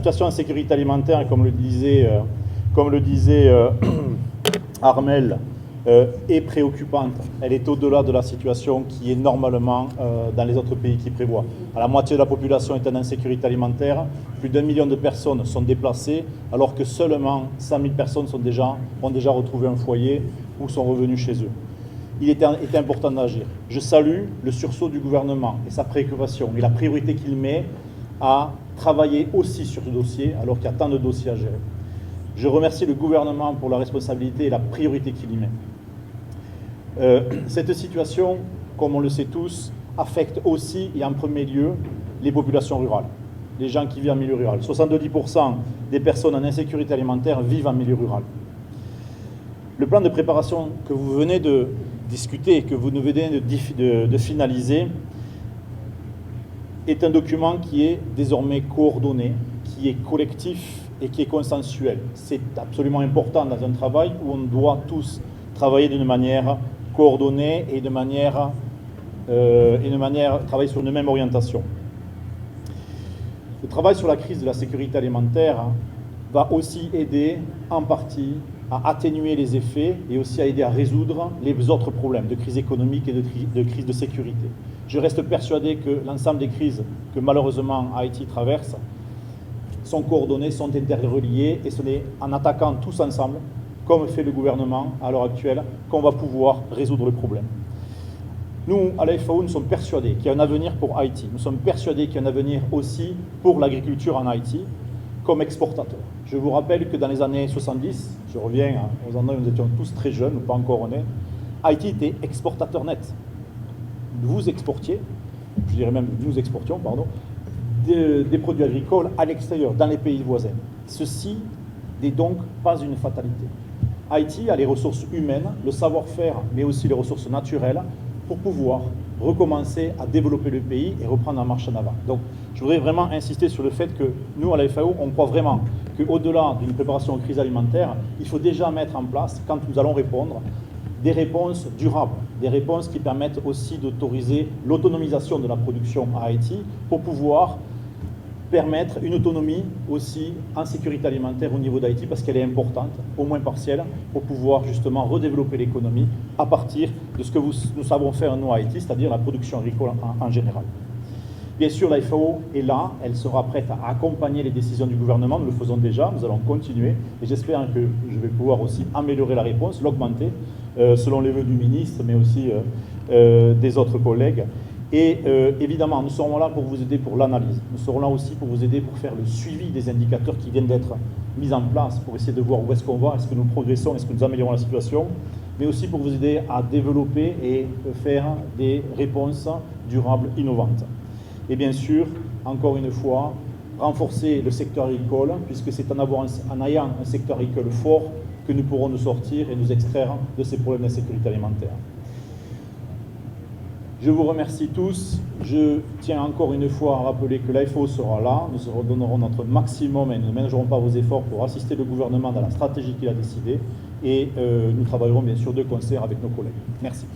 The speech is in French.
situation de sécurité alimentaire, comme le disait Armel, est préoccupante. Elle est au-delà de la situation qui est normalement dans les autres pays qui prévoient. La moitié de la population est en insécurité alimentaire, plus d'1 million de personnes sont déplacées, alors que seulement 100 000 personnes ont déjà retrouvé un foyer ou sont revenues chez eux. Il est important d'agir. Je salue le sursaut du gouvernement et sa préoccupation et la priorité qu'il met à travailler aussi sur ce dossier, alors qu'il y a tant de dossiers à gérer. Je remercie le gouvernement pour la responsabilité et la priorité qu'il y met. Cette situation, comme on le sait tous, affecte aussi et en premier lieu les populations rurales, les gens qui vivent en milieu rural. 70% des personnes en insécurité alimentaire vivent en milieu rural. Le plan de préparation que vous venez de discuter, que vous venez de finaliser, est un document qui est désormais coordonné, qui est collectif et qui est consensuel. C'est absolument important dans un travail où on doit tous travailler d'une manière coordonnée et de manière travailler sur une même orientation. Le travail sur la crise de la sécurité alimentaire va aussi aider en partie à atténuer les effets et aussi à aider à résoudre les autres problèmes de crise économique et de crise de sécurité. Je reste persuadé que l'ensemble des crises que malheureusement Haïti traverse sont coordonnées, sont interreliées, et ce n'est en attaquant tous ensemble, comme fait le gouvernement à l'heure actuelle, qu'on va pouvoir résoudre le problème. Nous, à la FAO, nous sommes persuadés qu'il y a un avenir pour Haïti. Nous sommes persuadés qu'il y a un avenir aussi pour l'agriculture en Haïti, comme exportateur. Je vous rappelle que dans les années 70, je reviens aux années où nous étions tous très jeunes, ou pas encore nés, Haïti était exportateur net. Vous exportiez, je dirais même nous exportions, pardon, des produits agricoles à l'extérieur, dans les pays voisins. Ceci n'est donc pas une fatalité. Haïti a les ressources humaines, le savoir-faire, mais aussi les ressources naturelles pour pouvoir recommencer à développer le pays et reprendre la marche en avant. Donc, je voudrais vraiment insister sur le fait que nous, à la FAO, on croit vraiment qu'au-delà d'une préparation aux crises alimentaires, il faut déjà mettre en place, quand nous allons répondre, des réponses durables, des réponses qui permettent aussi d'autoriser l'autonomisation de la production à Haïti pour pouvoir permettre une autonomie aussi en sécurité alimentaire au niveau d'Haïti, parce qu'elle est importante, au moins partielle, pour pouvoir justement redévelopper l'économie à partir de ce que nous savons faire nous à Haïti, c'est-à-dire la production agricole en général. Bien sûr, la FAO est là, elle sera prête à accompagner les décisions du gouvernement, nous le faisons déjà, nous allons continuer, et j'espère que je vais pouvoir aussi améliorer la réponse, l'augmenter, selon les vœux du ministre, mais aussi des autres collègues. Et évidemment, nous serons là pour vous aider pour l'analyse. Nous serons là aussi pour vous aider pour faire le suivi des indicateurs qui viennent d'être mis en place, pour essayer de voir où est-ce qu'on va, est-ce que nous progressons, est-ce que nous améliorons la situation, mais aussi pour vous aider à développer et faire des réponses durables, innovantes. Et bien sûr, encore une fois, renforcer le secteur agricole, puisque c'est en ayant un secteur agricole fort que nous pourrons nous sortir et nous extraire de ces problèmes d'insécurité alimentaire. Je vous remercie tous. Je tiens encore une fois à rappeler que l'AFO sera là. Nous redonnerons notre maximum et nous ne ménagerons pas vos efforts pour assister le gouvernement dans la stratégie qu'il a décidée. Et nous travaillerons bien sûr de concert avec nos collègues. Merci.